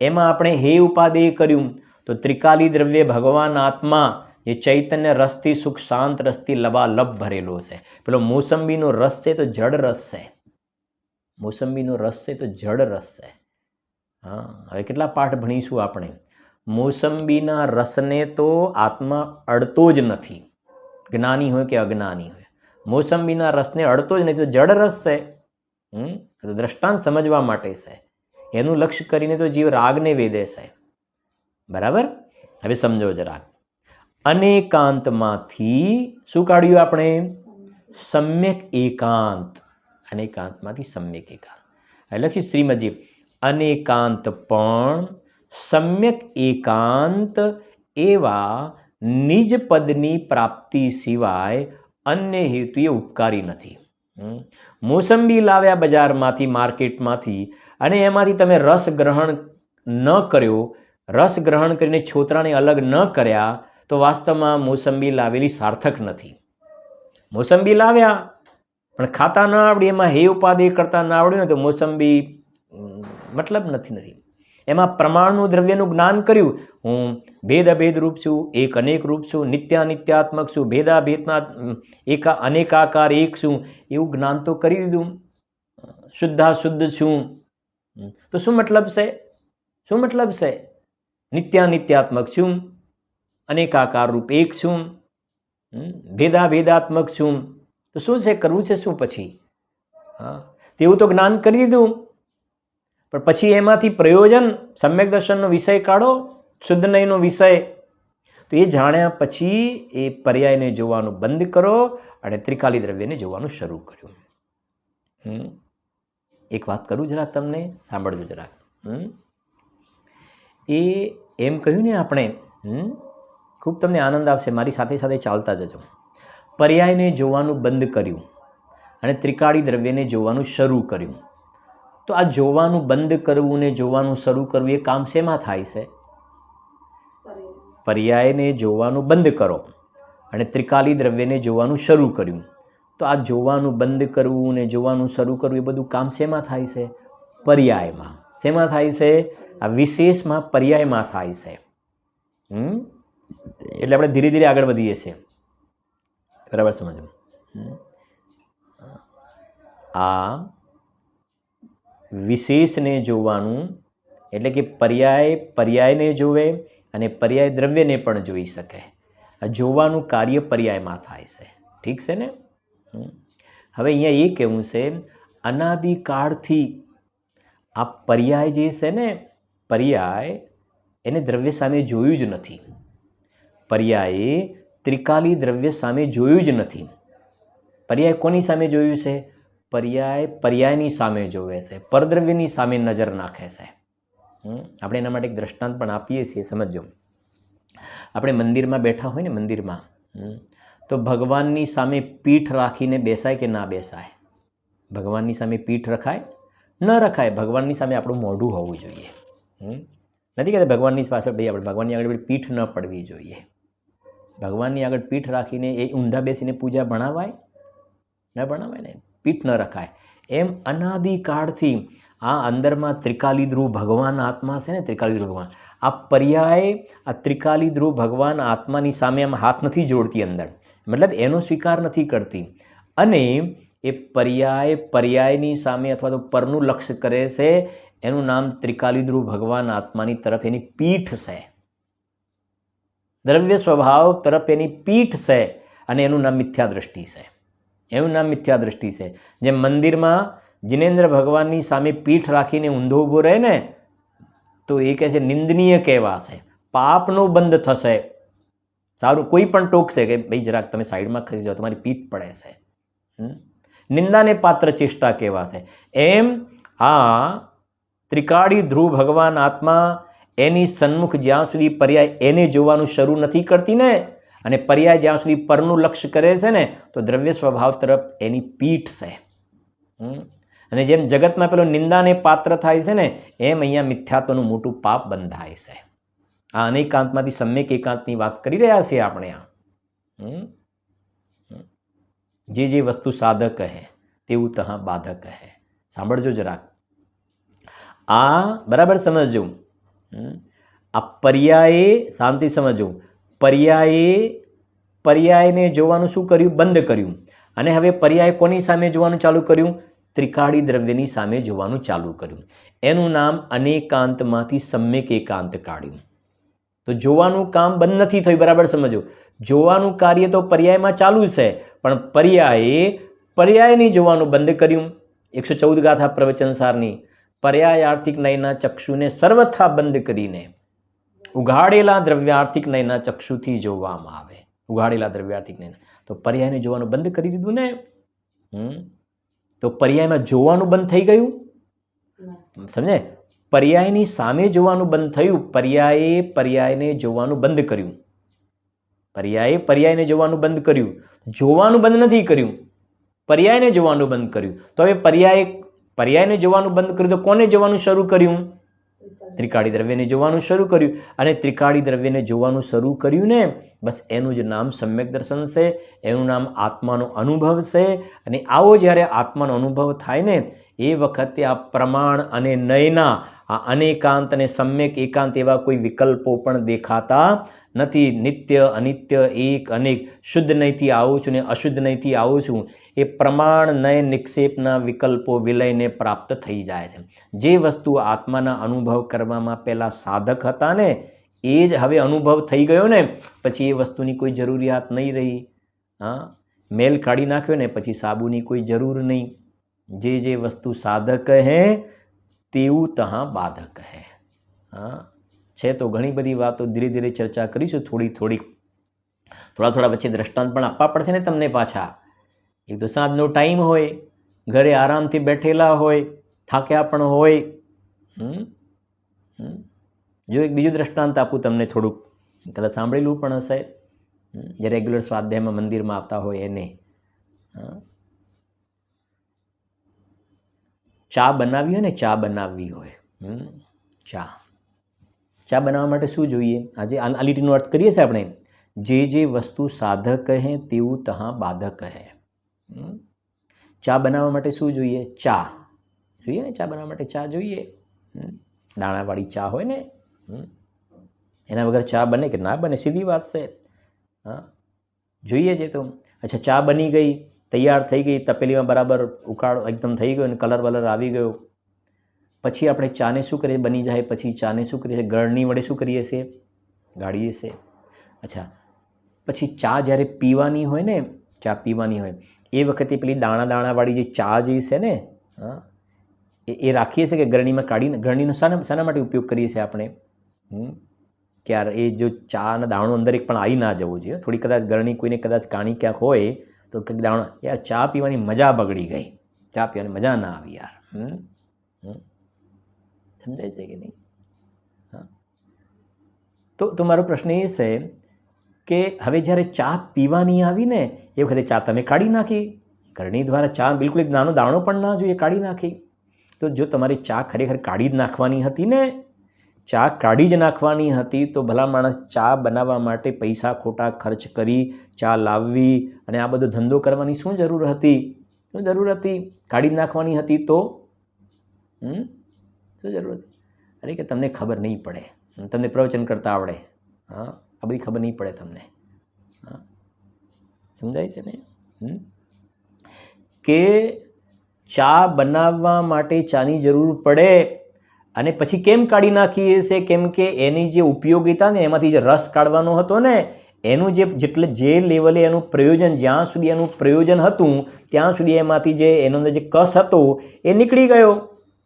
એમાં આપણે હે ઉપાદેય કર્યું. તો ત્રિકાલી દ્રવ્ય ભગવાન આત્મા જે ચૈતન્ય રસથી, સુખ શાંત રસથી લબાલબ ભરેલો છે. પેલો મોસંબીનો રસ છે તો જડ રસ છે. મોસંબીનો રસ છે તો જડ રસ છે. હા, હવે કેટલા પાઠ ભણીશું આપણે. મોસંબીના રસને તો આત્મા અડતો જ નથી, જ્ઞાની હોય કે અજ્ઞાની હોય. મોસંબીના રસને અડતો જ નથી, તો જડ રસ છે. તો દ્રષ્ટાંત સમજવા માટે છે. એનું લક્ષ્ય કરીને તો જીવ રાગને વેદે છે. બરાબર. હવે સમજો જરાક. અનેકાંતમાંથી શું કાઢ્યું આપણે? સમ્યક એકાંત. અનેકાંતમાંથી સમ્યક એકાંત. લખ્યું શ્રીમદજી, અનેકાંત પણ સમ્યક એકાંત એવા નિજ પદની પ્રાપ્તિ સિવાય અન્ય હેતુએ ઉપકારી નથી. મોસંબી લાવ્યા બજારમાંથી, માર્કેટમાંથી, અને એમાંથી તમે રસ ગ્રહણ ન કર્યો, રસ ગ્રહણ કરીને છોતરાને અલગ ન કર્યા, તો વાસ્તવમાં મોસંબી લાવેલી સાર્થક નથી. મોસંબી લાવ્યા પણ ખાતા ન આવડી, એમાં હે ઉપાદેય કરતા ન આવડ્યું ને, તો મોસંબી મતલબ નથી. એમાં પ્રમાણનું દ્રવ્યનું જ્ઞાન કર્યું. હું ભેદ અભેદ રૂપ છું, એક અનેક રૂપ છું, નિત્યાનિત્યાત્મક છું, ભેદાભેદમાં અનેકાકાર એક છું, એવું જ્ઞાન તો કરી દીધું. શુદ્ધાશુદ્ધ છું. તો શું મતલબ છે? શું મતલબ છે? નિત્યાનિત્યાત્મક છું, અનેકાકાર રૂપ એક છું, ભેદાભેદાત્મક છું. તો શું છે? કરવું છે શું પછી? હા, તેવું તો જ્ઞાન કરી દીધું. પણ પછી એમાંથી પ્રયોજન, સમ્યક દર્શનનો વિષય કાઢો, શુદ્ધ નયનો વિષય. તો એ જાણ્યા પછી એ પર્યાયને જોવાનું બંધ કરો અને ત્રિકાલી દ્રવ્યને જોવાનું શરૂ કર્યું. એક વાત કરું જરાક તમને, સાંભળજો જરાક. એ એમ કહ્યું ને આપણે, ખૂબ તમને આનંદ આવશે, મારી સાથે સાથે ચાલતા જજો. પર્યાયને જોવાનું બંધ કર્યું અને ત્રિકાળી દ્રવ્યને જોવાનું શરૂ કર્યું. તો આ જોવાનું બંધ કરવું ને જોવાનું શરૂ કરવું એ કામ શેમાં થાય છે? પર્યાયને જોવાનું બંધ કરો અને ત્રિકાલી દ્રવ્યને જોવાનું શરૂ કર્યું. તો આ જોવાનું બંધ કરવું ને જોવાનું શરૂ કરવું એ બધું કામ શેમાં થાય છે? પર્યાયમાં. શેમાં થાય છે? આ વિશેષમાં પર્યાયમાં થાય છે. એટલે આપણે ધીરે ધીરે આગળ વધીએ છીએ. બરાબર સમજો. આ વિશેષને જોવાનું એટલે કે પર્યાયને જોવે અને પર્યાય દ્રવ્યને પણ જોઈ શકે. આ જોવાનું કાર્ય પર્યાયમાં થાય છે. ઠીક છે ને? હવે અહીંયા એ કહેવું છે, અનાદિકાળથી આ પર્યાય જે છે ને, પર્યાય એને દ્રવ્ય સામે જોયું જ નથી. પર્યાયે ત્રિકાલી દ્રવ્ય સામે જોયું જ નથી. પર્યાય કોની સામે જોયું છે? પર્યાય પર્યાયની સામે જોવે છે, પરદ્રવ્યની સામે નજર નાખે છે. આપણે એના માટે એક દ્રષ્ટાંત પણ આપીએ છીએ, સમજો. આપણે મંદિરમાં બેઠા હોય ને, મંદિરમાં તો ભગવાનની સામે પીઠ રાખીને બેસાય કે ના બેસાય? ભગવાનની સામે પીઠ રખાય? ન રખાય. ભગવાનની સામે આપણું મોઢું હોવું જોઈએ. નથી કહેતા ભગવાનની પાછળ ભાઈ આપણે ભગવાનની આગળ પીઠ ન પડવી જોઈએ. ભગવાનની આગળ પીઠ રાખીને એ ઊંધા બેસીને પૂજા ભણાવાય? ન ભણાવાય ને. પીઠ ન રખાય. એમ અનાદિકાળથી આ અંદરમાં ત્રિકાલી ધ્રુવ ભગવાન આત્મા છે ને, ત્રિકાલી ધ્રુવ ભગવાન, આ પર્યાય આ ત્રિકાલી ધ્રુવ ભગવાન આત્માની સામે આમ હાથ નથી જોડતી અંદર, મતલબ એનો સ્વીકાર નથી કરતી, અને એ પર્યાય પર્યાયની સામે અથવા તો પરનું લક્ષ્ય કરે છે. એનું નામ ત્રિકાલી ધ્રુવ ભગવાન આત્માની તરફ એની પીઠ છે, દ્રવ્ય સ્વભાવ તરફ એની પીઠ છે, અને એનું નામ મિથ્યા દ્રષ્ટિ છે. એનું નામ મિથ્યા દ્રષ્ટિ છે. જેમ મંદિરમાં જિનેન્દ્ર ભગવાનની સામે પીઠ રાખીને ઊંધો ઊભો રહે ને, તો એ કહે છે નિંદનીય કહેવાશે, પાપનો બંધ થશે. સારું, કોઈ પણ ટોકશે કે ભાઈ જરાક તમે સાઈડમાં ખસી જાઓ, તમારી પીઠ પડે છે, નિંદાને પાત્ર ચેષ્ટા કહેવાશે. એમ આ ત્રિકાળી ધ્રુવ ભગવાન આત્મા એની સન્મુખ જ્યાં સુધી પર્યાય એને જોવાનું શરૂ નથી કરતી ને, અને પર્યાય જ્યાં સુધી પરનું લક્ષ્ય કરે છે ને, તો દ્રવ્ય સ્વભાવ તરફ એની પીઠ છે. અને જેમ જગતમાં પેલો નિંદાને પાત્ર થાય છે ને, એમ અહીંયા મિથ્યાત્વનું મોટું પાપ બંધાય છે. આ અનેકાંતમાંથી સમ્યક એકાંતની વાત કરી રહ્યા છીએ આપણે. જે જે વસ્તુ સાધક હે તેવું તહાં બાધક હે. સાંભળજો જરાક, આ બરાબર સમજજો. આ પર્યાયે, શાંતિ સમજવું, પર્યાયને જોવાનું શું કર્યું? બંધ કર્યું. અને હવે પર્યાય કોની સામે જોવાનું ચાલુ કર્યું? ત્રિકાળી દ્રવ્યની સામે જોવાનું ચાલુ કર્યું. એનું નામ અનેકાંતમાંથી સમ્યક એકાંત કાઢ્યું. તો જોવાનું કામ બંધ નથી થયું, બરાબર સમજો. જોવાનું કાર્ય તો પર્યાયમાં ચાલુ છે, પણ પર્યાયને જોવાનું બંધ કર્યું. 114 ગાથા પ્રવચનસારની પર્યાયાર્થિક નયના ચક્ષુને સર્વથા બંધ કરીને ઉઘાડેલા દ્રવ્યાર્થિક નયના ચક્ષુથી જોવામાં આવે. ઉઘાડેલા દ્રવ્યાર્થિક નયના, તો પર્યાયને જોવાનું બંધ કરી દીધું ને. તો પર્યાયમાં જોવાનું બંધ થઈ ગયું, સમજે? પર્યાયની સામે જોવાનું બંધ થયું. પર્યાયને જોવાનું બંધ કર્યું. પર્યાયને જોવાનું બંધ કર્યું. જોવાનું બંધ નથી કર્યું, પર્યાયને જોવાનું બંધ કર્યું. તો હવે પર્યાયને જોવાનું બંધ કર્યું તો કોને જોવાનું શરૂ કર્યું? ત્રિકાળી દ્રવ્યને જોવાનું શરૂ કર્યું. અને ત્રિકાળી દ્રવ્યને જોવાનું શરૂ કર્યું ને, બસ એનું જ નામ સમ્યક દર્શન છે, એનું નામ આત્માનો અનુભવ છે. અને આવો જ્યારે આત્માનો અનુભવ થાય ને, એ વખતે આ પ્રમાણ અને નયના આ અનેકાંત અને સમ્યક એકાંત એવા કોઈ વિકલ્પો પણ દેખાતા નથી. નિત્ય અનિત્ય એક અનેક, શુદ્ધ નયથી આવું છું ને અશુદ્ધ નયથી આવું છું, એ પ્રમાણ નય નિક્ષેપના વિકલ્પો વિલયને પ્રાપ્ત થઈ જાય છે. જે વસ્તુ આત્માના અનુભવ કરવામાં પહેલાં સાધક હતા ને, એ જ હવે અનુભવ થઈ ગયો ને, પછી એ વસ્તુની કોઈ જરૂરિયાત નહીં રહી. મેલ કાઢી નાખ્યો ને, પછી સાબુની કોઈ જરૂર નહીં. જે વસ્તુ સાધક હે તેવું તહાં બાધક હે. છે તો ઘણી બધી વાતો ધીરે ધીરે ચર્ચા કરીશું, થોડા વચ્ચે દ્રષ્ટાંત પણ આપવા પડશે ને તમને પાછા. એક તો સાંજનો ટાઈમ હોય, ઘરે આરામથી બેઠેલા હોય, થાક્યા પણ હોય. જો એક બીજું દ્રષ્ટાંત આપું તમને, થોડુંક કદાચ સાંભળેલું પણ હશે, જે રેગ્યુલર સ્વાધ્યાયમાં મંદિરમાં આવતા હોય એને. ચા બનાવી હોય ને, ચા બનાવવી હોય, ચા બનાવવા માટે શું જોઈએ? આજે આ લીટીનો અર્થ કરીએ છીએ આપણે, જે વસ્તુ સાધક હે તેવું તહાં બાધક હે. ચા બનાવવા માટે શું જોઈએ? ચા જોઈએ ને, ચા બનાવવા માટે ચા જોઈએ. દાણાવાળી ચા હોય ને, એના વગર ચા બને કે ના બને? સીધી વાત છે. જોઈએ છે તો. અચ્છા, ચા બની ગઈ, તૈયાર થઈ ગઈ, તપેલીમાં બરાબર ઉકાળો એકદમ થઈ ગયો અને કલર વલર આવી ગયો. પછી આપણે ચાને શું કરીએ? બની જાય પછી ચાને શું કરીએ છીએ? ગળણી વડે શું કરીએ છીએ? ગાળીએ છીએ. અચ્છા, પછી ચા જ્યારે પીવાની હોય ને, ચા પીવાની હોય એ વખતે પેલી દાણાવાળી જે ચા જે છે ને, એ રાખીએ છીએ કે ગરણીમાં કાઢીને? ગરણીનો શાના માટે ઉપયોગ કરીએ છીએ આપણે? કે યાર એ જો ચાના દાણો અંદર એક પણ આવી ના જવું જોઈએ. થોડી કદાચ ગરણી કોઈને કદાચ કાણી ક્યાંક હોય તો કંઈક દાણો, યાર ચા પીવાની મજા બગડી ગઈ, ચા પીવાની મજા ના આવી યાર. સમજાય છે કે નહીં? હા. તો મારો પ્રશ્ન એ છે કે હવે જ્યારે ચા પીવાની આવી ને એ વખતે ચા તમે કાઢી નાખી, ગરણી દ્વારા ચા બિલકુલ એક નાનો દાણો પણ ના જોઈએ, કાઢી નાખી. તો જો તમારી ચા ખરેખર કાઢી જ નાખવાની હતી ને, ચા કાઢી જ નાખવાની હતી તો ભલા માણસ ચા બનાવવા માટે પૈસા ખોટા ખર્ચ કરી ચા લાવવી અને આ બધો ધંધો કરવાની શું જરૂર હતી? શું જરૂર હતી? કાઢી જ નાખવાની હતી તો શું જરૂર હતી? અરે કે તમને ખબર નહીં પડે, તમને પ્રવચન કરતા આવડે, હા, આ બધી ખબર નહીં પડે તમને. હા, સમજાય છે ને? કે ચા બનાવવા માટે ચાની જરૂર પડે અને પછી કેમ કાઢી નાખીએ છે? કેમ કે એની જે ઉપયોગિતા ને એમાંથી જે રસ કાઢવાનો હતો ને એનું જે લેવલે એનું પ્રયોજન, જ્યાં સુધી એનું પ્રયોજન હતું ત્યાં સુધી એમાંથી જે એનો અંદર જે કસ હતો એ નીકળી ગયો.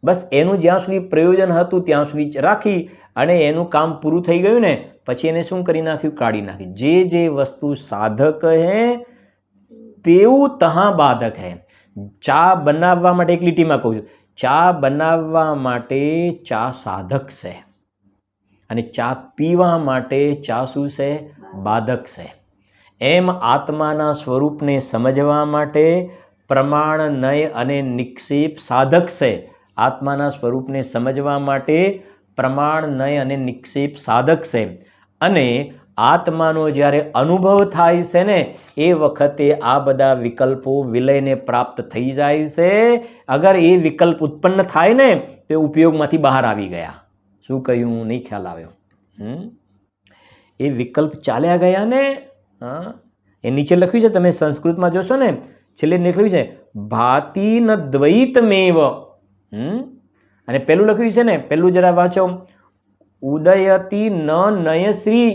બસ એનું જ્યાં સુધી પ્રયોજન હતું ત્યાં સુધી રાખી અને એનું કામ પૂરું થઈ ગયું ને પછી એને શું કરી નાખ્યું? કાઢી નાખી. જે વસ્તુ સાધક હૈ તેવું તહાં બાધક હૈ. ચા બનાવવા માટે એક લીટીમાં કહું છું, ચા બનાવવા માટે ચા સાધક છે અને ચા પીવા માટે ચા શું છે? બાધક છે. એમ આત્માના સ્વરૂપને સમજવા માટે પ્રમાણ, નય અને નિક્ષેપ સાધક છે. આત્માના સ્વરૂપને સમજવા માટે પ્રમાણ, નય અને નિક્ષેપ સાધક છે. અને આત્માનો જ્યારે અનુભવ થાય છે ને એ વખતે આ બધા વિકલ્પો વિલયને પ્રાપ્ત થઈ જાય છે. અગર એ વિકલ્પ ઉત્પન્ન થાય ને તો એ ઉપયોગમાંથી બહાર આવી ગયા. શું કહ્યું? નહીં ખ્યાલ આવ્યો? એ વિકલ્પ ચાલ્યા ગયા ને. હા, એ નીચે લખ્યું છે, તમે સંસ્કૃતમાં જોશો ને છેલ્લે લખ્યું છે ભાતિ ન દ્વૈતમેવ. અને પેલું લખ્યું છે ને, પેલું જરા વાંચો, ઉદયતિ ન નયશ્રી.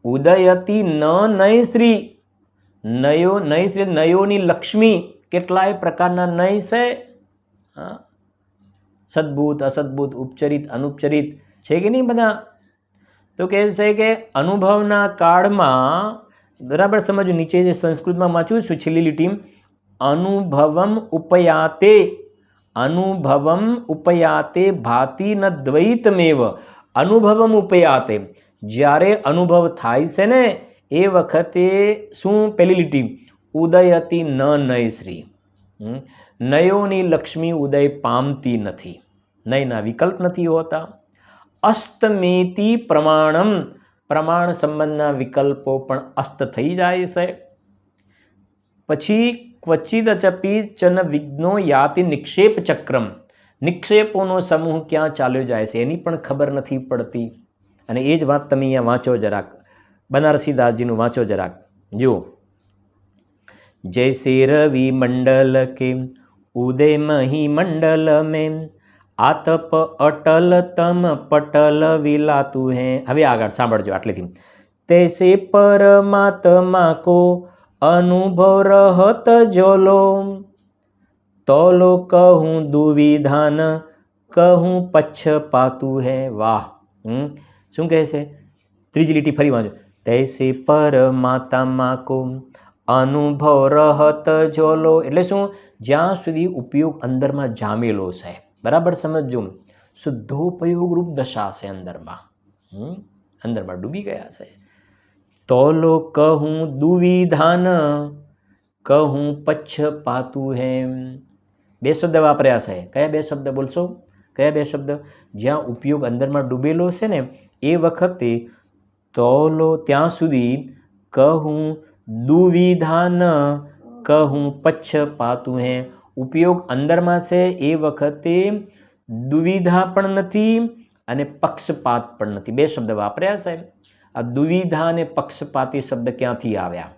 ઉદયતિ ન નયશ્રી. નયશ્રી નયોની લક્ષ્મી. કેટલાય પ્રકારના નય છે. હા, સદભૂત, અસદભૂત, ઉપચરિત, અનુપચરિત છે કે નહીં બધા? તો કહે છે કે અનુભવના કાળમાં, બરાબર સમજવું, નીચે જે સંસ્કૃતમાં વાંચ્યું છું છેલ્લી લીટી, અનુભવમ ઉપયાતે. અનુભવમ ઉપયાતે ભાતિ ન દ્વૈતમેવ. અનુભવમ ઉપયાતે, જ્યારે અનુભવ થાય છે ને એ વખતે શું? પહેલી લીટી, ઉદયતિ ન નયશ્રી. નયોની લક્ષ્મી ઉદય પામતી નથી, નયના વિકલ્પ નથી હોતા. અસ્તમેતિ પ્રમાણમ. પ્રમાણ સંબંધના વિકલ્પો પણ અસ્ત થઈ જાય છે. પછી ક્વચિદ ચપી ચન વિઘ્નો યાતિ નિક્ષેપ ચક્રમ. નિક્ષેપોનો સમૂહ ક્યાં ચાલ્યો જાય છે એની પણ ખબર નથી પડતી. અને એ જ વાત તમે અહીંયા વાંચો જરાક, બનારસીદાસજીનું વાંચો જરાક. જુઓ, જૈસે રવિ મંડલ કે ઉદય મહી મંડલ મેં આતપ અટલ તમ પટલ વિલાતું હે. હવે આગળ સાંભળજો આટલેથી. તૈસે પરમાત્મા કો અનુભવ રહત જોલો તોલો કહું દુવિધાન કહું પક્ષપાતું હે. વાહ! શું કહે છે? ત્રીજી લીટી ફરી વાંચો. તૈસે પરમાત્મા કો અનુભવ રહત જોલો. એટલે શું? જ્યાં સુધી ઉપયોગ અંદરમાં જામેલો છે. બરાબર સમજજો. શુદ્ધોપયોગ રૂપ દશા છે અંદરમાં. અંદરમાં ડૂબી ગયા છે. તોલો કહું દુવિધાન કહું પક્ષપાતું હે. બે શબ્દ વાપર્યા છે. કયા બે શબ્દ બોલશો? કયા બે શબ્દ? જ્યાં ઉપયોગ અંદરમાં ડૂબેલો છે ને એ વખતે તોલો, ત્યાં સુધી કહું દુવિધાન કહું પક્ષપાતું હે. ઉપયોગ અંદરમાં છે એ વખતે દુવિધા પણ નથી અને પક્ષપાત પણ નથી. બે શબ્દ વાપર્યા છે. આ દુવિધા અને પક્ષપાતી શબ્દ ક્યાંથી આવ્યા?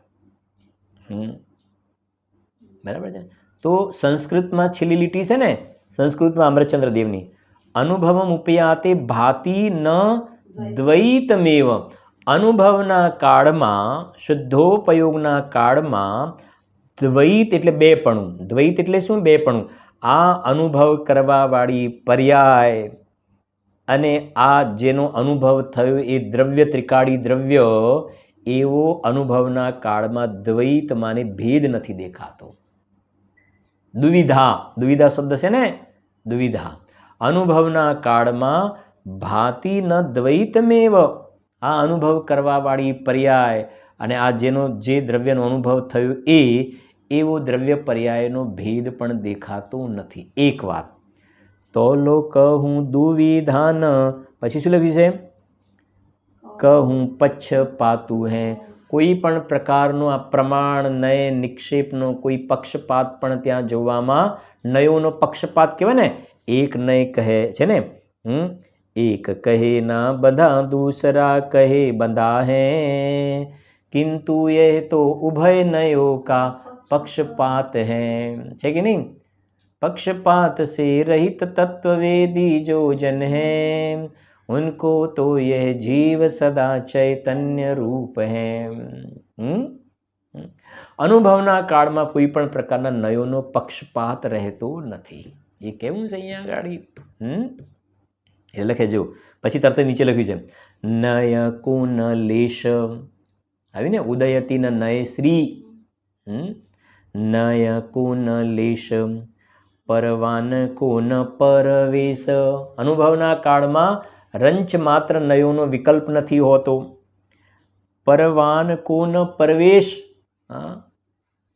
બરાબર છે. તો સંસ્કૃતમાં છેલ્લી લીટી છે ને, સંસ્કૃતમાં અમરચંદ્ર દેવની, અનુભવમ ઉપયાતે ભાતિ ન દ્વૈતમેવ. અનુભવના કાળમાં, શુદ્ધોપયોગના કાળમાં દ્વૈત એટલે બેપણું. દ્વૈત એટલે શું? બેપણું. આ અનુભવ કરવાવાળી પર્યાય અને આ જેનો અનુભવ થયો એ દ્રવ્ય ત્રિકાળી દ્રવ્ય એવો અનુભવના કાળમાં દ્વૈતમાં ભેદ નથી દેખાતો. દુવિધા શબ્દ છે ને, દુવિધા. અનુભવના કાળમાં ભાતિ ન દ્વૈતમેવ, આ અનુભવ કરવાવાળી પર્યાય અને આ જેનો જે દ્રવ્યનો અનુભવ થયો એવો દ્રવ્ય પર્યાયનો ભેદ પણ દેખાતો નથી. એક વાત તો લો કહું દુવિધાન, પછી શું લખ્યું છે? કહું પક્ષપાતું હે, કોઈ પણ પ્રકારનો આ પ્રમાણ નય નિક્ષેપનો કોઈ પક્ષપાત પણ ત્યાં જોવામાં, નયોનો પક્ષપાત કહેવાય ને, એક નય કહે છે ને, એક કહે ના બધા દૂસરા કહે બંધા હે, किंतु ये तो उभय नयो का पक्षपात है, છે કે નહીં? पक्षपात से रहित तत्ववेदी जो जन है उनको तो यह जीव सदा चैतन्य रूप है. અનુભવના કાળમાં કોઈ પણ પ્રકારના નયોનો પક્ષપાત રહેતો નથી. એ કેવું છે અહીંયા ગાડી? એ લખે જો, પછી તરત નીચે લખ્યું છે નય કુન લેશ, આવીને ઉદયતી ન નય શ્રી, નય કુન લેશ પરવાન કોન પરવેશ. અનુભવના કાળમાં રંચ માત્ર નયોનો વિકલ્પ નથી હોતો. પરવાન કોન પરવેશ,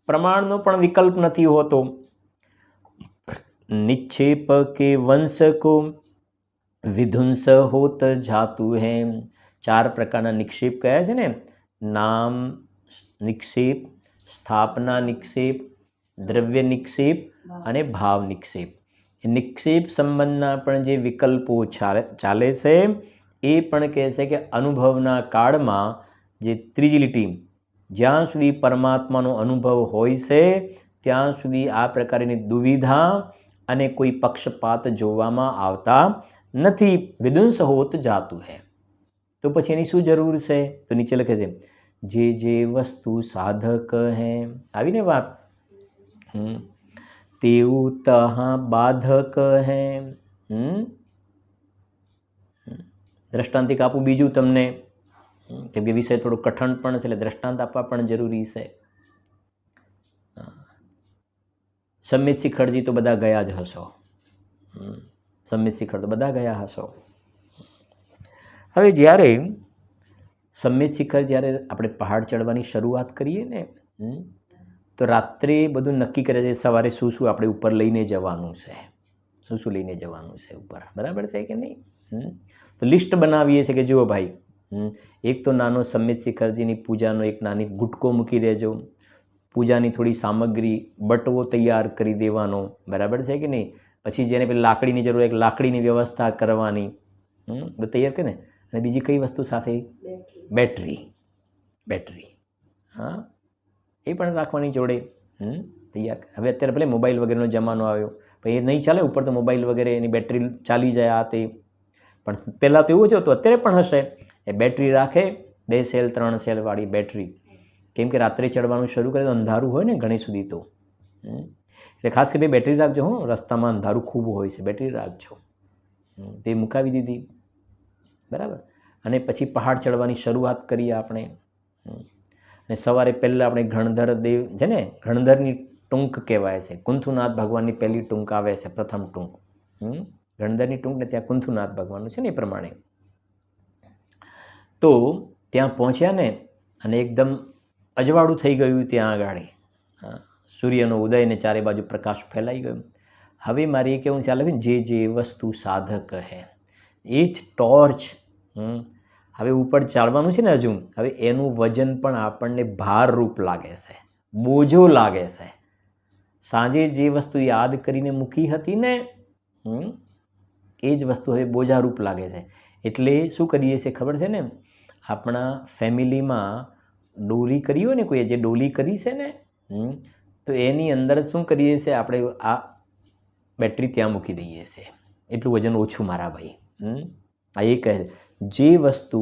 પ્રમાણનો પણ વિકલ્પ નથી હોતો. નિક્ષેપ કે વંશ કો વિધુંસ હોત જાતું હે. 4 પ્રકારના નિક્ષેપ કયા છે ને, નામ નિક્ષેપ, સ્થાપના નિક્ષેપ, દ્રવ્ય નિક્ષેપ અને ભાવ નિક્ષેપ. એ નિક્ષેપ સંબંધના પણ જે વિકલ્પો ચાલે છે એ પણ કહે છે કે અનુભવના કાળમાં જે ત્રીજી લીટી, જ્યાં સુધી પરમાત્માનો અનુભવ હોય છે ત્યાં સુધી આ પ્રકારની દુવિધા અને કોઈ પક્ષપાત જોવામાં આવતા નથી. વિધુંસ હોત જાતું હે. તો પછી એની શું જરૂર છે? તો નીચે લખે છે જે વસ્તુ સાધક હે, આવીને વાત, તેવું તહા બાધક હે. દ્રષ્ટાંતિક આપું બીજું તમને, કેમ કે વિષય થોડો કઠણ પણ છે એટલે દ્રષ્ટાંત આપવા પણ જરૂરી છે. સમિત શિખરજી તો બધા ગયા જ હશો, સમિત શિખર તો બધા ગયા હશો. હવે જ્યારે સમિત શિખર જ્યારે આપણે પહાડ ચડવાની શરૂઆત કરીએ ને, તો રાત્રે બધું નક્કી કરે છે સવારે શું શું આપણે ઉપર લઈને જવાનું છે, શું શું લઈને જવાનું છે ઉપર, બરાબર છે કે નહીં? તો લિસ્ટ બનાવીએ છીએ કે જુઓ ભાઈ, એક તો નાનો સમિત શિખરજીની પૂજાનો એક નાની ગુટકો મૂકી દેજો, પૂજાની થોડી સામગ્રી, બટવો તૈયાર કરી દેવાનો, બરાબર છે કે નહીં? પછી જેને પેલી લાકડીની જરૂર હોય, એક લાકડીની વ્યવસ્થા કરવાની, બધું તૈયાર કરે ને. અને બીજી કઈ વસ્તુ સાથે? બેટરી, હા, એ પણ રાખવાની જોડે, તૈયાર. હવે અત્યારે ભલે મોબાઈલ વગેરેનો જમાનો આવ્યો, પણ એ નહીં ચાલે, ઉપર તો મોબાઈલ વગેરે એની બેટરી ચાલી જાય આ તે, પણ પહેલાં તો એવું જ હતું, અત્યારે પણ હશે. એ બેટરી રાખે, 2 સેલ 3 સેલવાળી બેટરી, કેમ કે રાત્રે ચડવાનું શરૂ કરે તો અંધારું હોય ને ઘણી સુધી, તો એટલે ખાસ કરીને બેટરી રાખજો. રસ્તામાં અંધારું ખૂબ હોય છે, બેટરી રાખજો. તે મુકાવી દીધી, બરાબર. અને પછી પહાડ ચડવાની શરૂઆત કરીએ આપણે. અને સવારે પહેલાં આપણે ગણધર દેવ છે ને, ગણધરની ટૂંક કહેવાય છે, કુંથુનાથ ભગવાનની પહેલી ટૂંક આવે છે, પ્રથમ ટૂંક. ગણધરની ટૂંક ને ત્યાં કુંથુનાથ ભગવાનનું છે ને, એ પ્રમાણે. તો ત્યાં પહોંચ્યા ને, અને એકદમ અજવાળું થઈ ગયું ત્યાં આગળ, સૂર્યનો ઉદય ને ચારે બાજુ પ્રકાશ ફેલાઈ ગયો. હવે મારે એ કહેવું ચાલે જે વસ્તુ સાધક હે, એ જ ટોર્ચ. હવે ઉપર ચાલવાનું છે ને હજુ, હવે એનું વજન પણ આપણને ભારરૂપ લાગે છે, બોજો લાગે છે. સાંજે જે વસ્તુ યાદ કરીને મૂકી હતી ને, એ જ વસ્તુ હવે બોજારૂપ લાગે છે. એટલે શું કરીએ છીએ ખબર છે ને, આપણા ફેમિલીમાં ડોલી કરી હોય ને, કોઈ જે ડોલી કરી છે ને, તો એની અંદર શું કરીએ છીએ આપણે, આ બેટરી ત્યાં મૂકી દઈએ છીએ. એટલું વજન ઓછું મારા ભાઈ. આ એ કહે જે વસ્તુ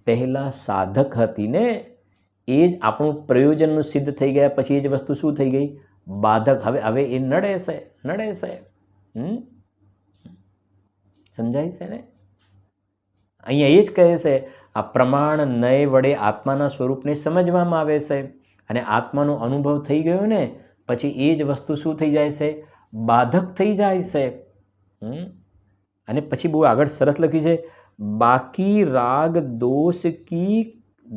પહેલાં સાધક હતી ને, એ જ આપણું પ્રયોજનનું સિદ્ધ થઈ ગયા પછી એ જ વસ્તુ શું થઈ ગઈ? બાધક. હવે એ નડે છે. સમજાય છે ને? અહીંયા એ જ કહે છે, આ પ્રમાણ નય વડે આત્માના સ્વરૂપને સમજવામાં આવે છે, અને આત્માનો અનુભવ થઈ ગયો ને પછી એ જ વસ્તુ શું થઈ જાય છે? બાધક થઈ જાય છે. અને પછી બહુ આગળ સરસ લખ્યું છે, બાકી રાગ દોષ કી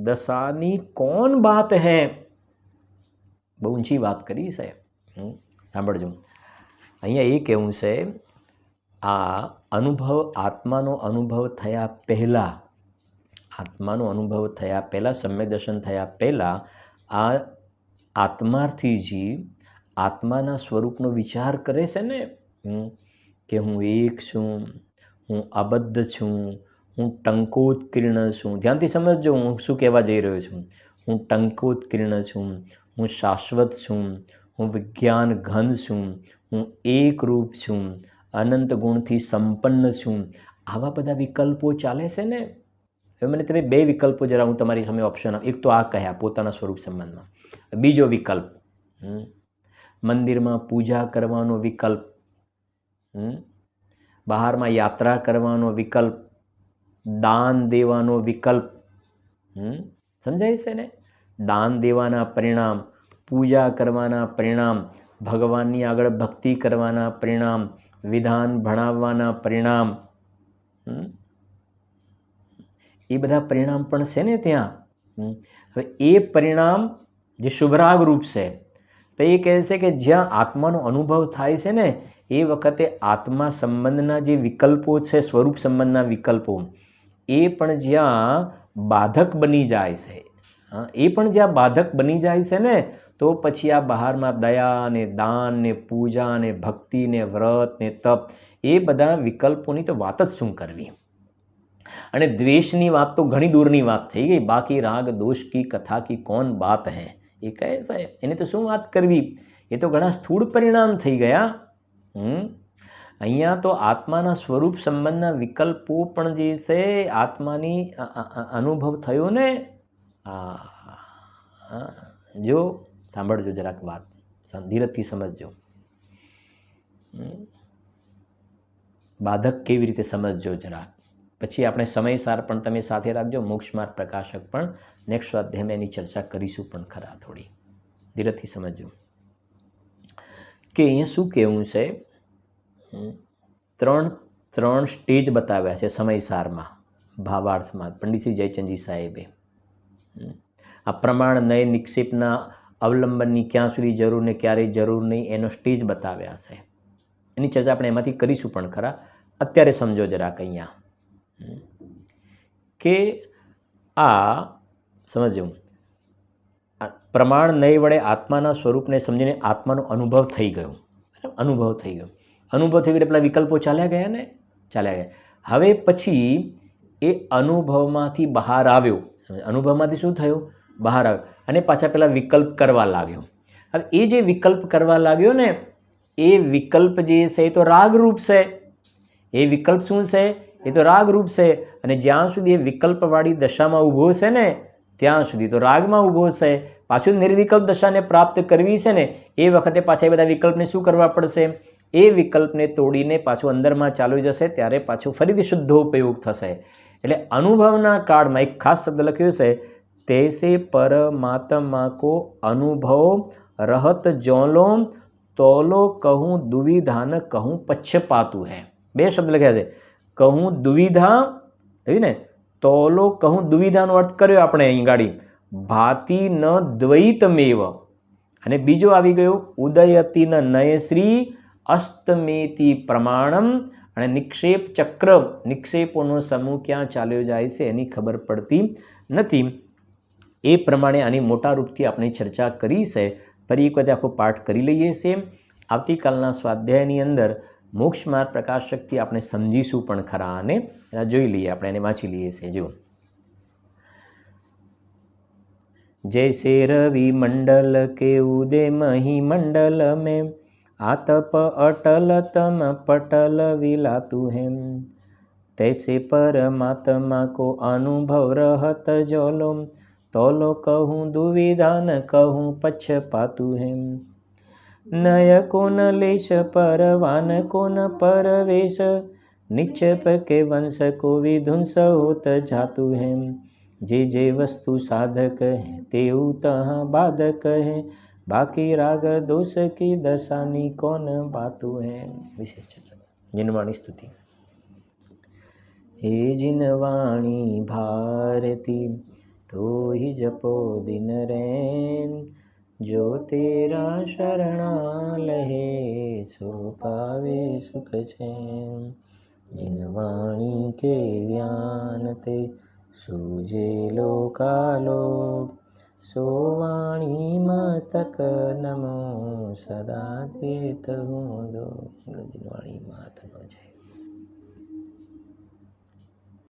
દશાની કોણ બાત હૈ. બહુ ઊંચી વાત કરી છે. સાંભળજો, અહીંયા એ કહેવું છે, આ અનુભવ આત્માનો અનુભવ થયા પહેલાં, આત્માનો અનુભવ થયા પહેલાં, સમ્યક દર્શન થયા પહેલાં આ આત્માર્થીજી આત્માના સ્વરૂપનો વિચાર કરે છે ને, કે હું એક છું, હું અબદ્ધ છું, હું ટંકોત્કીર્ણ છું. ધ્યાનથી સમજજો હું શું કહેવા જઈ રહ્યો છું. હું ટંકોત્કીર્ણ છું, હું શાશ્વત છું, હું વિજ્ઞાન ઘન છું, હું એકરૂપ છું, અનંત ગુણથી સંપન્ન છું. આવા બધા વિકલ્પો ચાલે છે ને. હવે મને તમે બે વિકલ્પો જરા હું તમારી સામે ઓપ્શન એક તો આ કહ્યા પોતાના સ્વરૂપ સંબંધમાં. બીજો વિકલ્પ મંદિરમાં પૂજા કરવાનો વિકલ્પ, બહારમાં યાત્રા કરવાનો વિકલ્પ, દાન દેવાનો વિકલ્પ. સમજાય છે ને? દાન દેવાના પરિણામ, પૂજા કરવાના પરિણામ, ભગવાનની આગળ ભક્તિ કરવાના પરિણામ, વિધાન ભણાવવાના પરિણામ, એ બધા પરિણામ પણ છે ને ત્યાં. હવે એ પરિણામ જે શુભરાગ રૂપ છે, તો એ કહે છે કે જ્યાં આત્માનો અનુભવ થાય છે ને એ વખતે આત્મા સંબંધના જે વિકલ્પો છે, સ્વરૂપ સંબંધના વિકલ્પો, એ પણ જ્યાં બાધક બની જાય છે, એ પણ જ્યાં બાધક બની જાય છે ને, તો પછી આ બહારમાં દયા ને દાન ને પૂજા ને ભક્તિ ને વ્રત ને તપ, એ બધા વિકલ્પોની તો વાત જ શું કરવી. અને દ્વેષની વાત તો ઘણી દૂરની વાત થઈ ગઈ. બાકી રાગ દોષ કી કથા કી કોણ બાત હૈ, એ કહે છે એને તો શું વાત કરવી. એ તો ઘણા સ્થૂળ પરિણામ થઈ ગયા. અહીંયા તો આત્માના સ્વરૂપ સંબંધના વિકલ્પો પણ જે છે, આત્માની અનુભવ થયો ને, જો સાંભળજો જરાક વાત, ધીરજથી સમજજો. બાધક કેવી રીતે સમજજો જરાક. પછી આપણે સમયસાર પણ તમે સાથે રાખજો. મોક્ષ માર્ગ પ્રકાશક પણ નેક્સ્ટ સ્વાધ્યાયમાં એની ચર્ચા કરીશું પણ ખરા. થોડી ધીરજથી સમજજો કે અહીંયા શું કહેવું છે. ત્રણ સ્ટેજ બતાવ્યા છે સમયસારમાં, ભાવાર્થમાં પંડિત શ્રી જયચંદજી સાહેબે. આ પ્રમાણ નય નિક્ષેપના અવલંબનની ક્યાં સુધી જરૂર ને ક્યારેય જરૂર નહીં, એનો સ્ટેજ બતાવ્યા છે. એની ચર્ચા આપણે એમાંથી કરીશું પણ ખરા. અત્યારે સમજો જરાક અહીંયા કે આ સમજો, પ્રમાણ નય વડે આત્માના સ્વરૂપને સમજીને આત્માનો અનુભવ થઈ ગયો. અનુભવ થઈ ગયો એટલે પેલા વિકલ્પો ચાલ્યા ગયા ને, ચાલ્યા ગયા. હવે પછી એ અનુભવમાંથી બહાર આવ્યો. અનુભવમાંથી શું થયું? બહાર આવ્યો અને પાછા પેલા વિકલ્પ કરવા લાગ્યો. હવે એ જે વિકલ્પ કરવા લાગ્યો ને, એ વિકલ્પ જે છે એ તો રાગરૂપ છે. એ વિકલ્પ શું છે? એ તો રાગરૂપ છે. અને જ્યાં સુધી એ વિકલ્પવાળી દશામાં ઊભો છે ને, ત્યાં સુધી તો રાગમાં ઊભો છે. પાછું નિર્વિકલ્પ દશાને પ્રાપ્ત કરવી છે ને, એ વખતે પાછા એ બધા વિકલ્પને શું કરવા પડશે? એ વિકલ્પને તોડીને પાછું અંદરમાં ચાલુ જશે, ત્યારે પાછું ફરીથી શુદ્ધોપયોગ થશે. એટલે અનુભવના કાળમાં એક ખાસ શબ્દ લખ્યો છે, તૈસે પરમાત્મા કો અનુભવ રહત જોલો તોલો કહું દુવિધાન કહું પક્ષપાતું હૈ. બે શબ્દ લખ્યા છે. કહું દુવિધા એવી ને, તોલો કહું દુવિધાનો અર્થ કર્યો આપણે અહીં ગાડી, ભાતિ ન દ્વૈતમેવ. અને બીજો આવી ગયો ઉદયતિ ન નયશ્રી અસ્તમેતિ પ્રમાણમ. અને નિક્ષેપ ચક્ર, નિક્ષેપોનો સમૂહ ક્યાં ચાલ્યો જાય છે એની ખબર પડતી નથી. એ પ્રમાણે આની મોટા રૂપથી આપણે ચર્ચા કરી છે. ફરી એક વખતે આખો પાઠ કરી લઈએ છીએ. આવતીકાલના સ્વાધ્યાયની અંદર મોક્ષ માર્ગ પ્રકાશકથી આપણે સમજીશું પણ ખરા, અને જોઈ લઈએ, આપણે એને વાંચી લઈએ છીએ. જો जैसे रवि मंडल के उदय मही मंडल में आतप अटल तम पटल विलातु है, तैसे परमात्मा को अनुभव रहत जोलो तोलो कहूँ दुविधान कहूँ पक्षपातु है, नय को न लेश परवान को न परवेश निक्षेप के वंश को विध्वंस होत जातु है। जे वस्तु साधक है तेऊ तहाँ बाधक है। बाकी राग दोष की दशानी कौन बातु है। विशेष चर्चा। जिनवाणी स्तुति। हे जिनवाणी भारती तो ही जपो दिन रैन। जो तेरा शरणा लहे सो पावे सुख चैन। जिनवाणी के ज्ञान ते सूझे लोकालोक। सो वाणी मस्तक नमो सदा देत हूँ दो। जिनवाणी मात नो जय।